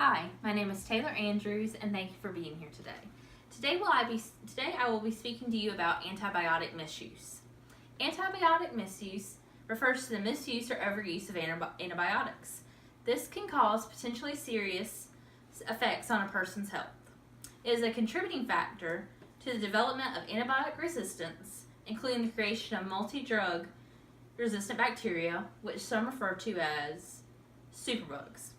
Hi, my name is Taylor Andrews, and thank you for being here today. Today I will be speaking to you about antibiotic misuse. Antibiotic misuse refers to the misuse or overuse of antibiotics. This can cause potentially serious effects on a person's health. It is a contributing factor to the development of antibiotic resistance, including the creation of multi-drug resistant bacteria, which some refer to as superbugs.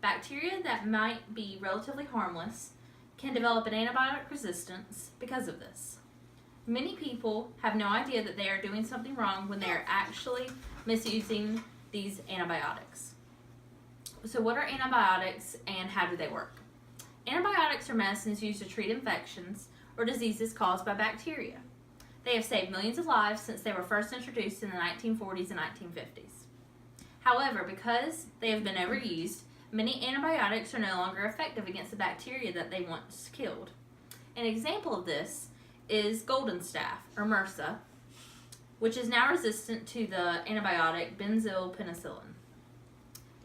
Bacteria that might be relatively harmless can develop an antibiotic resistance because of this. Many people have no idea that they are doing something wrong when they are actually misusing these antibiotics. So what are antibiotics and how do they work? Antibiotics are medicines used to treat infections or diseases caused by bacteria. They have saved millions of lives since they were first introduced in the 1940s and 1950s. However, because they have been overused, many antibiotics are no longer effective against the bacteria that they once killed. An example of this is golden staph, or MRSA, which is now resistant to the antibiotic benzoyl penicillin.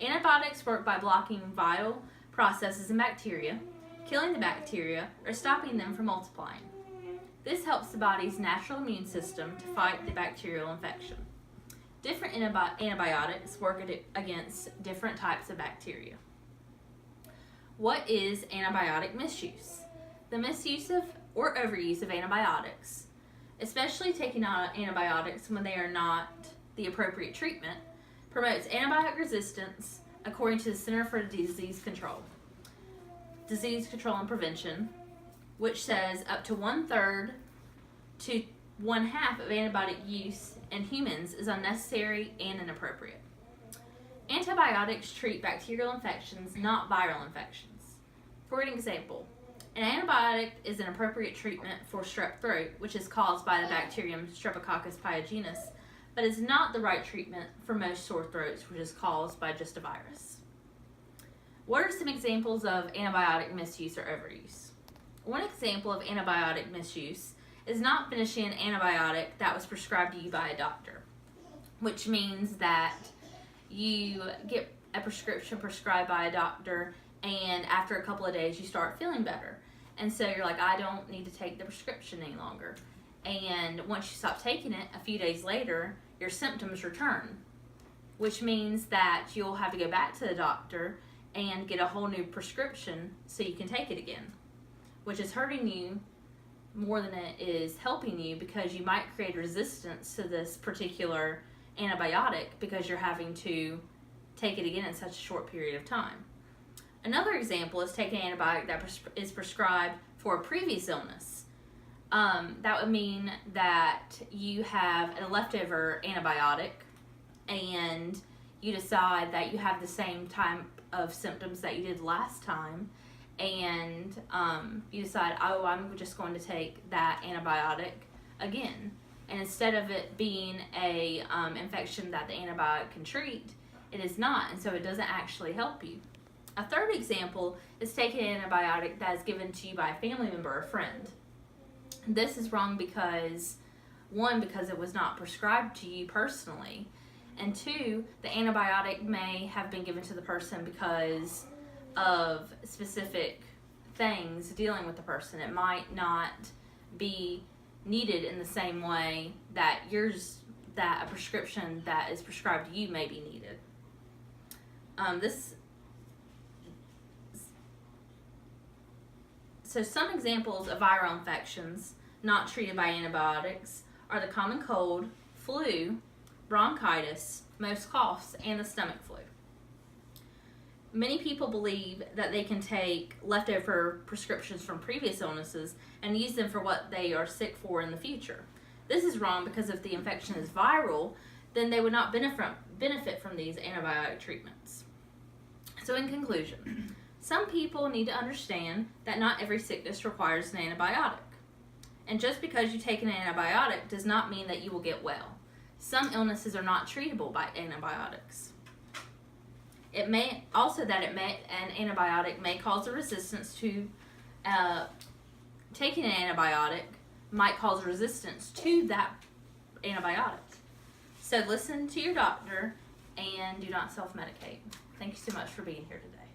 Antibiotics work by blocking vital processes in bacteria, killing the bacteria, or stopping them from multiplying. This helps the body's natural immune system to fight the bacterial infection. Different antibiotics work against different types of bacteria. What is antibiotic misuse? The misuse of or overuse of antibiotics, especially taking on antibiotics when they are not the appropriate treatment, promotes antibiotic resistance according to the Center for Disease Control and Prevention, which says up to 1/3 to 1/2 of antibiotic use in humans is unnecessary and inappropriate. Antibiotics treat bacterial infections, not viral infections. For an example, an antibiotic is an appropriate treatment for strep throat, which is caused by the bacterium Streptococcus pyogenes, but is not the right treatment for most sore throats, which is caused by just a virus. What are some examples of antibiotic misuse or overuse? One example of antibiotic misuse is not finishing an antibiotic that was prescribed to you by a doctor, which means that you get a prescription prescribed by a doctor and after a couple of days you start feeling better. And so you're like, I don't need to take the prescription any longer. And once you stop taking it, a few days later, your symptoms return, which means that you'll have to go back to the doctor and get a whole new prescription so you can take it again, which is hurting you more than it is helping you because you might create resistance to this particular antibiotic because you're having to take it again in such a short period of time. Another example is taking an antibiotic that is prescribed for a previous illness. That would mean that you have a leftover antibiotic and you decide that you have the same type of symptoms that you did last time, and you decide, oh, I'm just going to take that antibiotic again. And instead of it being a infection that the antibiotic can treat, it is not, and so it doesn't actually help you. A third example is taking an antibiotic that is given to you by a family member or friend. This is wrong because, one, because it was not prescribed to you personally, and two, the antibiotic may have been given to the person because of specific things dealing with the person. It might not be needed in the same way that a prescription that is prescribed to you may be needed. So some examples of viral infections not treated by antibiotics are the common cold, flu, bronchitis, most coughs, and the stomach flu. Many people believe that they can take leftover prescriptions from previous illnesses and use them for what they are sick for in the future. This is wrong because if the infection is viral, then they would not benefit from these antibiotic treatments. So in conclusion, some people need to understand that not every sickness requires an antibiotic. And just because you take an antibiotic does not mean that you will get well. Some illnesses are not treatable by antibiotics. An antibiotic may cause a resistance to taking an antibiotic might cause resistance to that antibiotic. So listen to your doctor and do not self-medicate. Thank you so much for being here today.